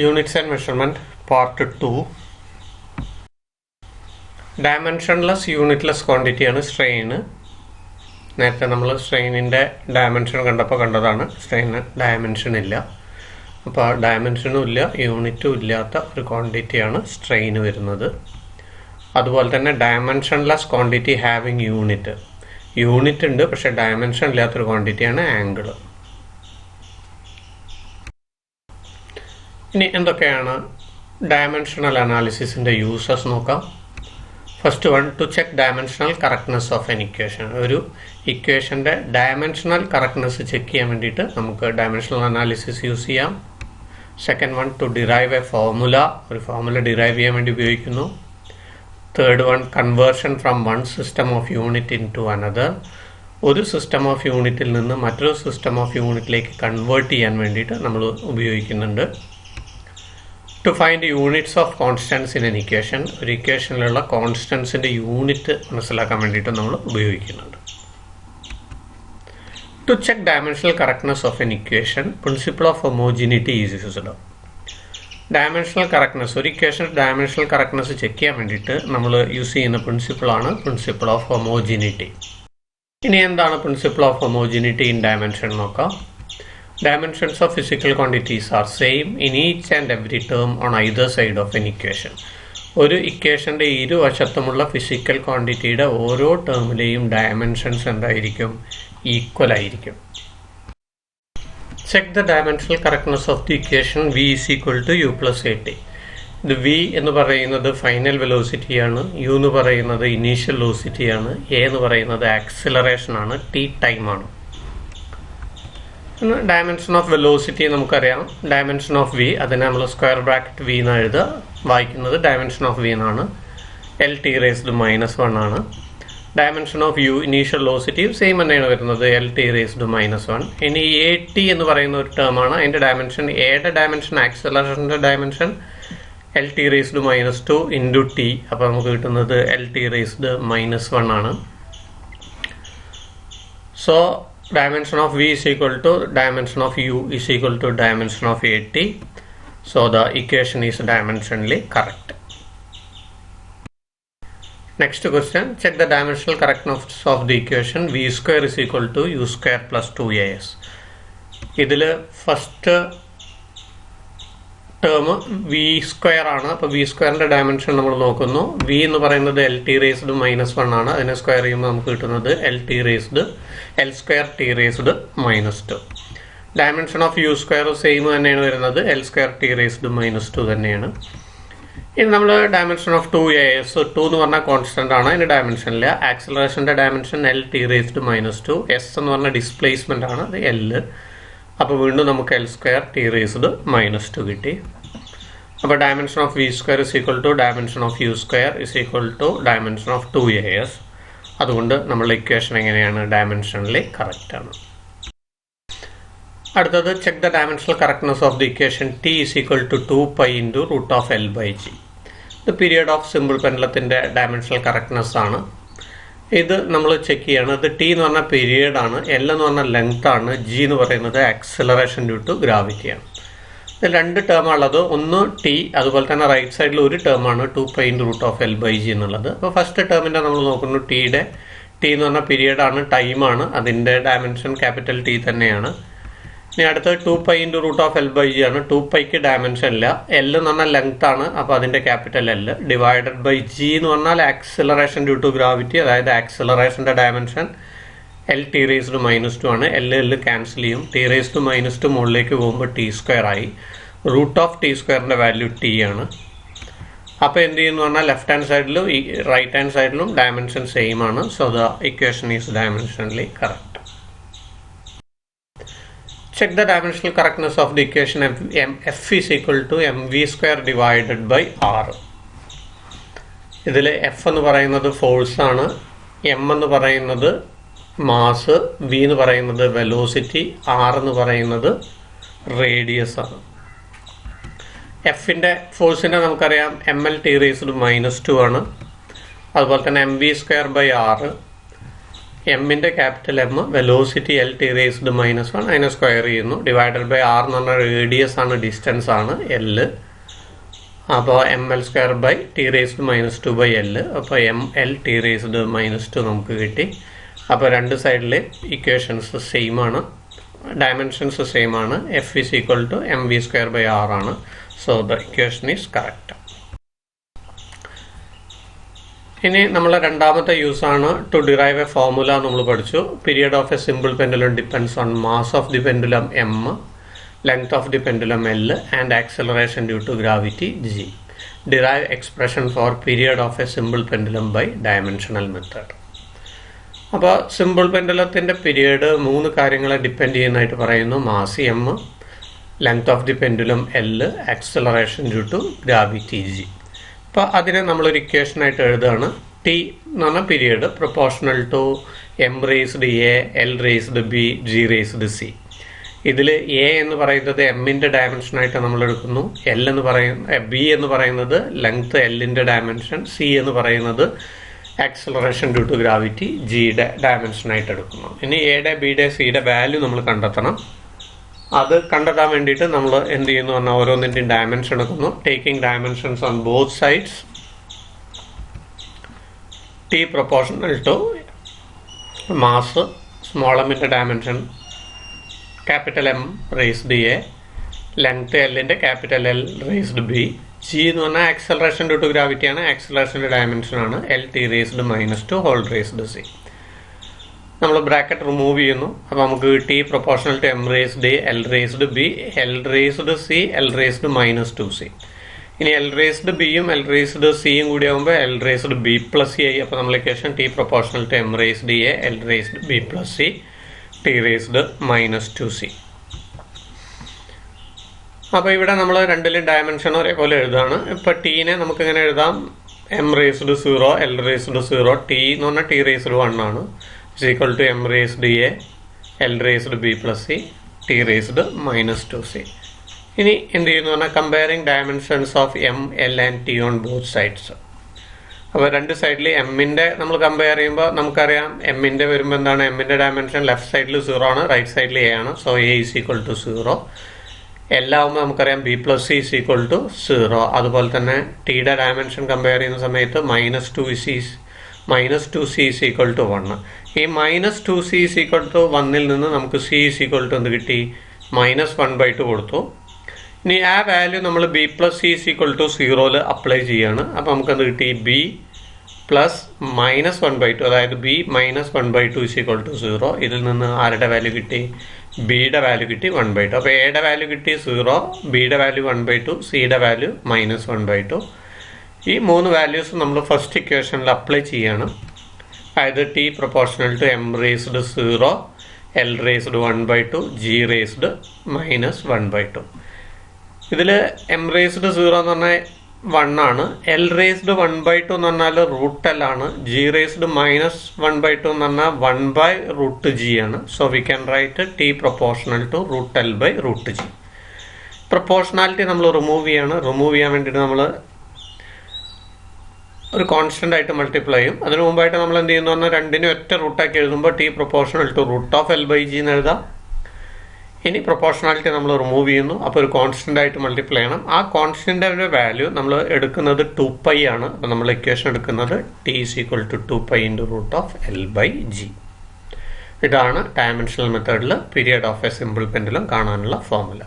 Units and Measurement Part 2. Dimensionless unitless quantity ആണ് strain. നേരത്തെ നമ്മൾ സ്ട്രെയിനിൻ്റെ ഡയമെൻഷൻ കണ്ടതാണ് സ്ട്രെയിന് ഡയമെൻഷൻ ഇല്ല. അപ്പോൾ ഡയമെൻഷനും ഇല്ല യൂണിറ്റും ഇല്ലാത്ത ഒരു ക്വാണ്ടിറ്റിയാണ് സ്ട്രെയിൻ വരുന്നത്. അതുപോലെ തന്നെ ഡയമെൻഷൻലെസ് ക്വാണ്ടിറ്റി ഹാവിങ് യൂണിറ്റ് ഉണ്ട് പക്ഷേ ഡയമെൻഷൻ ഇല്ലാത്തൊരു ക്വാണ്ടിറ്റിയാണ് ആംഗിൾ. ഇനി എന്തൊക്കെയാണ് ഡയമെൻഷണൽ അനാലിസിസിൻ്റെ യൂസസ് നോക്കാം. First one, to check dimensional correctness of an equation. ഒരു ഇക്വേഷൻ്റെ ഡയമെൻഷണൽ കറക്റ്റ്നെസ് ചെക്ക് ചെയ്യാൻ വേണ്ടിയിട്ട് നമുക്ക് ഡയമെൻഷണൽ അനാലിസിസ് യൂസ് ചെയ്യാം. Second one, to derive a formula. ഒരു ഫോർമുല ഡിറൈവ് ചെയ്യാൻ വേണ്ടി ഉപയോഗിക്കുന്നു. Third one, conversion from one system of unit into another. ഒരു സിസ്റ്റം ഓഫ് യൂണിറ്റിൽ നിന്ന് മറ്റൊരു സിസ്റ്റം ഓഫ് യൂണിറ്റിലേക്ക് കൺവേർട്ട് ചെയ്യാൻ വേണ്ടിയിട്ട് നമ്മൾ ഉപയോഗിക്കുന്നുണ്ട്. To find units of constants in an equation. ഒരു ഇക്വേഷനിലുള്ള കോൺസ്റ്റൻസിൻ്റെ യൂണിറ്റ് മനസ്സിലാക്കാൻ വേണ്ടിയിട്ട് നമ്മൾ ഉപയോഗിക്കുന്നുണ്ട്. To check dimensional correctness of an equation, principle of homogeneity is used. Dimensional correctness, ഒരു ഇക്വേഷൻ ഡയമെൻഷണൽ കറക്റ്റ്നെസ് ചെക്ക് ചെയ്യാൻ വേണ്ടിയിട്ട് നമ്മൾ യൂസ് ചെയ്യുന്ന പ്രിൻസിപ്പിളാണ് പ്രിൻസിപ്പിൾ ഓഫ് ഹോമോജിനിറ്റി. ഇനി എന്താണ് principle of homogeneity in dimension നോക്കാം. Dimensions of physical quantities are same in each and every term on either side of an equation. ഒരു ഇക്വേഷൻ്റെ ഇരുവശത്തുമുള്ള physical ക്വാണ്ടിറ്റിയുടെ ഓരോ ടേമിലെയും dimensions എന്തായിരിക്കും? ഈക്വൽ ആയിരിക്കും. Check the dimensional correctness of the equation v is equal to u plus at. ഇത് v എന്ന് പറയുന്നത് final വെലോസിറ്റിയാണ്, u എന്ന് പറയുന്നത് initial വെലോസിറ്റിയാണ്, a എന്ന് പറയുന്നത് ആക്സിലറേഷൻ ആണ്, t ടൈമാണ്. ഡയമെൻഷൻ ഓഫ് വെലോസിറ്റി നമുക്കറിയാം. ഡയമെൻഷൻ ഓഫ് വി, അതിനെ നമ്മൾ സ്ക്വയർ ബ്രാക്കറ്റ് വി എന്ന് എഴുതുക, വായിക്കുന്നത് ഡയമെൻഷൻ ഓഫ് വി എന്നാണ്. L(t⁻⁻1) ആണ്. Dimension of U, initial velocity same തന്നെയാണ് വരുന്നത്, L(t⁻⁻1). ഇനി at എന്ന് പറയുന്ന ഒരു ടേമാണ്. അതിൻ്റെ ഡയമെൻഷൻ, എയുടെ ഡയമെൻഷൻ ആക്സിലറേഷൻ്റെ ഡയമെൻഷൻ L(t⁻2) ഇൻറ്റു ടി. അപ്പോൾ നമുക്ക് കിട്ടുന്നത് L(t⁻1) ആണ്. So dimension of v is equal to dimension of u is equal to dimension of at. So the equation is dimensionally correct. Next question, check the dimensional correctness of the equation v square is equal to u square plus 2as. ഇതിൽ first term V square ആണ്. അപ്പോൾ V സ്ക്വയറിൻ്റെ dimension നമ്മൾ നോക്കുന്നു. V എന്ന് പറയുന്നത് L(t⁻⁻1) ആണ്. അതിനെ സ്ക്വയർ ചെയ്യുമ്പോൾ നമുക്ക് കിട്ടുന്നത് L2 dimension of U square same തന്നെയാണ് വരുന്നത്, L2 തന്നെയാണ്. ഇനി നമ്മൾ ഡയമെൻഷൻ ഓഫ് 2as, 2 എന്ന് പറഞ്ഞാൽ കോൺസ്റ്റന്റ് ആണ്, അതിൻ്റെ ഡയമെൻഷൻ ഇല്ല. ആക്സിലറേഷൻ്റെ ഡയമെൻഷൻ L(t⁻2), s എന്ന് പറഞ്ഞ ഡിസ്പ്ലേസ്മെന്റ് ആണ്, അത് L. അപ്പോൾ വീണ്ടും നമുക്ക് L2 കിട്ടി. അപ്പോൾ dimension of V square is equal to dimension of U square is equal to dimension of 2as. അതുകൊണ്ട് നമ്മളുടെ ഇക്വേഷൻ എങ്ങനെയാണ്? ഡയമെൻഷനലി കറക്റ്റ് ആണ്. അടുത്തത്, check the dimensional correctness of the equation t is equal to 2π into √L/g. ഇത് period of simple പെൻഡലത്തിൻ്റെ dimensional correctness ആണ്. ഇത് നമ്മൾ ചെക്ക് ചെയ്യണം. ഇത് ടി എന്ന് പറഞ്ഞാൽ പീരിയഡ് ആണ്, എൽ എന്ന് പറഞ്ഞാൽ ലെങ്ത് ആണ്, ജി എന്ന് പറയുന്നത് ആക്സിലറേഷൻ ഡ്യൂ ടു ഗ്രാവിറ്റിയാണ്. ഇതിൽ രണ്ട് ടേമാണുള്ളത്. ഒന്ന് ടി, അതുപോലെ തന്നെ റൈറ്റ് സൈഡിൽ ഒരു ടേമാണ് 2π into √L/g എന്നുള്ളത്. അപ്പോൾ ഫസ്റ്റ് ടേമിൻ്റെ നമ്മൾ നോക്കുന്നു. ടി എന്ന് പറഞ്ഞാൽ പീരിയഡ് ആണ്, ടൈമാണ്, അതിൻ്റെ ഡയമെൻഷൻ ക്യാപിറ്റൽ ടി തന്നെയാണ്. ഇനി അടുത്തത് 2π into √L/g ആണ്. 2πക്ക് ഡയമെൻഷൻ ഇല്ല. എൽ എന്ന് പറഞ്ഞാൽ ലെങ്ത് ആണ്, അപ്പോൾ അതിൻ്റെ capital L divided by G എന്ന് പറഞ്ഞാൽ ആക്സിലറേഷൻ ഡ്യൂ ടു ഗ്രാവിറ്റി, അതായത് ആക്സിലറേഷൻ്റെ ഡയമെൻഷൻ L(t⁻2) ആണ്. L ക്യാൻസൽ ചെയ്യും. t⁻2 മുകളിലേക്ക് പോകുമ്പോൾ t² ആയി. √T² വാല്യൂ t ആണ്. അപ്പോൾ എന്ത് ചെയ്യുന്നു പറഞ്ഞാൽ ലെഫ്റ്റ് ഹാൻഡ് സൈഡിലും റൈറ്റ് ഹാൻഡ് സൈഡിലും ഡയമെൻഷൻ സെയിം ആണ്. So the equation is dimensionally correct. Check the dimensional correctness of the equation f is equal to mv² divided by r. ഇതിൽ f എന്ന് പറയുന്നത് ഫോഴ്സ് ആണ്, m എന്ന് പറയുന്നത് മാസ്, v എന്ന് പറയുന്നത് വെലോസിറ്റി, r എന്ന് പറയുന്നത് റേഡിയസ് ആണ്. എഫിൻ്റെ ഫോഴ്സിനെ നമുക്കറിയാം mL(t⁻2) ആണ്. അതുപോലെ തന്നെ mv² by r. എമ്മിൻ്റെ capital M velocity L T raised -1 അതിനെ സ്ക്വയർ ചെയ്യുന്നു, ഡിവൈഡഡ് ബൈ ആർ എന്ന് പറഞ്ഞാൽ റേഡിയസ് ആണ്, ഡിസ്റ്റൻസ് ആണ് എൽ. അപ്പോൾ ml² by T raised -2 by L. അപ്പോൾ ml ടി റേസ്ഡ് -2 നമുക്ക് കിട്ടി. അപ്പോൾ രണ്ട് സൈഡിലെ ഇക്വേഷൻസ് സെയിം ആണ്, ഡയമെൻഷൻസ് സെയിം ആണ്. F is equal to mv² by r ആണ്. So the equation is correct. ഇനി നമ്മളെ രണ്ടാമത്തെ യൂസ് ആണ് ടു ഡിറൈവ് എ ഫോർമുല. നമ്മൾ പഠിച്ചു period of a simple pendulum depends on mass of the pendulum m, length of the pendulum l and acceleration due to gravity g. Derive expression for period of a simple pendulum by dimensional method. അപ്പോൾ simple പെൻഡുലത്തിൻ്റെ period 3 കാര്യങ്ങളെ depend ചെയ്യുന്നതായിട്ട് പറയുന്നു. Mass m, length of the pendulum l, acceleration due to gravity g. അപ്പോൾ അതിനെ നമ്മളൊരു ഇക്വേഷനായിട്ട് എഴുതുകയാണ്. ടി എന്ന് പറഞ്ഞാൽ period proportional to m raised a, l raised b, g raised c. ഇതിൽ a എന്ന് പറയുന്നത് എമ്മിൻ്റെ ഡയമെൻഷനായിട്ട് നമ്മൾ എടുക്കുന്നു, b എന്ന് പറയുന്നത് ലെങ്ത് എല്ലിൻ്റെ ഡയമെൻഷൻ, c എന്ന് പറയുന്നത് ആക്സലറേഷൻ ഡ്യൂ ടു ഗ്രാവിറ്റി ജിയുടെ ഡയമെൻഷനായിട്ട് എടുക്കുന്നു. ഇനി എയുടെ ബിയുടെ സിയുടെ വാല്യൂ നമ്മൾ കണ്ടെത്തണം. അത് കണ്ടെത്താൻ വേണ്ടിയിട്ട് നമ്മൾ എന്ത് ചെയ്യുന്നു പറഞ്ഞാൽ ഓരോന്നിൻ്റെയും ഡയമെൻഷൻ എടുക്കുന്നു. Taking dimensions on both sides. T proportional to mass, small എമ്മിൻ്റെ dimension capital M raised A, length എല്ലിൻ്റെ capital L raised B, G എന്ന് പറഞ്ഞാൽ ആക്സലറേഷൻ ഡ്യൂ ടു ഗ്രാവിറ്റിയാണ്, ആക്സലറേഷൻ്റെ ഡയമെൻഷനാണ് L T raised -2 whole raised C. നമ്മൾ bracket remove ചെയ്യുന്നു. അപ്പോൾ നമുക്ക് T proportional to M raised A, L raised B, L raised C, L raised -2c. ഇനി എൽ റേസ്ഡ് ബിയും എൽ റേസ്ഡ് സിയും കൂടി ആകുമ്പോൾ L raised B plus C ആയി. അപ്പോൾ നമ്മൾ equation T proportional to M raised A, L raised B plus C, T raised -2c. അപ്പോൾ ഇവിടെ നമ്മൾ രണ്ടിലും ഡയമെൻഷൻ ഒരേപോലെ എഴുതാണ്. ഇപ്പോൾ ടീനെ നമുക്ക് ഇങ്ങനെ എഴുതാം, M raised 0, L raised 0, T എന്ന് പറഞ്ഞാൽ ടി റേസ്ഡ് 1 ആണ്, is equal to M raised A, L raised B plus C, T raised -2c. ഇനി എന്ത് ചെയ്യുന്നു പറഞ്ഞാൽ comparing dimensions of M, L and T on both sides. അപ്പോൾ രണ്ട് സൈഡിൽ എമ്മിൻ്റെ നമ്മൾ കമ്പയർ ചെയ്യുമ്പോൾ നമുക്കറിയാം എമ്മിൻ്റെ വരുമ്പോൾ എന്താണ്, എമ്മിൻ്റെ ഡയമെൻഷൻ ലെഫ്റ്റ് സൈഡിൽ 0 ആണ്, റൈറ്റ് സൈഡിൽ എ ആണ്. So A is equal to 0. എല്ലാവുമ്പോൾ നമുക്കറിയാം B plus C is equal to 0. അതുപോലെ തന്നെ ടിയുടെ ഡയമെൻഷൻ കമ്പയർ ചെയ്യുന്ന സമയത്ത് -2c ഈസ് ഈക്വൽ ടു 1. ഈ -2c ഈസ് ഈക്വൽ ടു 1ൽ നിന്ന് നമുക്ക് c ഈസ് ഈക്വൽ ടു എന്ത് കിട്ടി, -1/2 കൊടുത്തു. ഇനി ആ വാല്യൂ നമ്മൾ B plus C is equal to 0ൽ അപ്ലൈ ചെയ്യാണ്. അപ്പോൾ നമുക്കെന്ത് കിട്ടി, ബി പ്ലസ് -1/2, അതായത് ബി -1/2 ഈസ് ഈക്വൽ ടു 0. ഇതിൽ നിന്ന് ആരുടെ വാല്യൂ കിട്ടി, ബിയുടെ വാല്യൂ കിട്ടി 1/2. അപ്പോൾ എയുടെ വാല്യൂ കിട്ടി 0, ബിയുടെ വാല്യൂ 1/2, സിയുടെ വാല്യൂ -1/2. ഈ 3 വാല്യൂസ് നമ്മൾ ഫസ്റ്റ് ഇക്വേഷനിൽ അപ്ലൈ ചെയ്യാണ്. അതായത് T proportional to M raised 0, L raised 1/2, G raised -1/2. ഇതിൽ എം റേസ്ഡ് 0 എന്ന് പറഞ്ഞാൽ 1 ആണ്, എൽ റേസ്ഡ് 1/2 എന്ന് പറഞ്ഞാൽ √L ആണ്, ജി റേസ്ഡ് -1/2 എന്ന് പറഞ്ഞാൽ 1/√g ആണ്. So we can write T proportional to √L/√g. Proportionality നമ്മൾ റിമൂവ് ചെയ്യാണ്. റിമൂവ് ചെയ്യാൻ വേണ്ടിയിട്ട് നമ്മൾ ഒരു കോൺസ്റ്റന്റ് ആയിട്ട് മൾട്ടിപ്ലൈ ചെയ്യും. അതിന് മുമ്പായിട്ട് നമ്മൾ എന്ത് ചെയ്യുന്നു പറഞ്ഞാൽ രണ്ടിനും ഒറ്റ റൂട്ടാക്കി എഴുതുമ്പോൾ ടി പ്രൊപ്പോർഷണൽ ടു √L/g എന്ന് എഴുതാം. ഇനി പ്രൊപ്പോർഷണാലിറ്റി നമ്മൾ റിമൂവ് ചെയ്യുന്നു. അപ്പോൾ ഒരു കോൺസ്റ്റന്റ് ആയിട്ട് മൾട്ടിപ്ലൈ ചെയ്യണം. ആ കോൺസ്റ്റന്റിന്റെ വാല്യൂ നമ്മൾ എടുക്കുന്നത് 2π ആണ്. അപ്പോൾ നമ്മൾ ഇക്വേഷൻ എടുക്കുന്നത് T is equal to 2π × √L/g. ഇതാണ് ഡയമെൻഷണൽ മെത്തേഡിൽ period of a simple pendulum കാണാനുള്ള ഫോർമുല.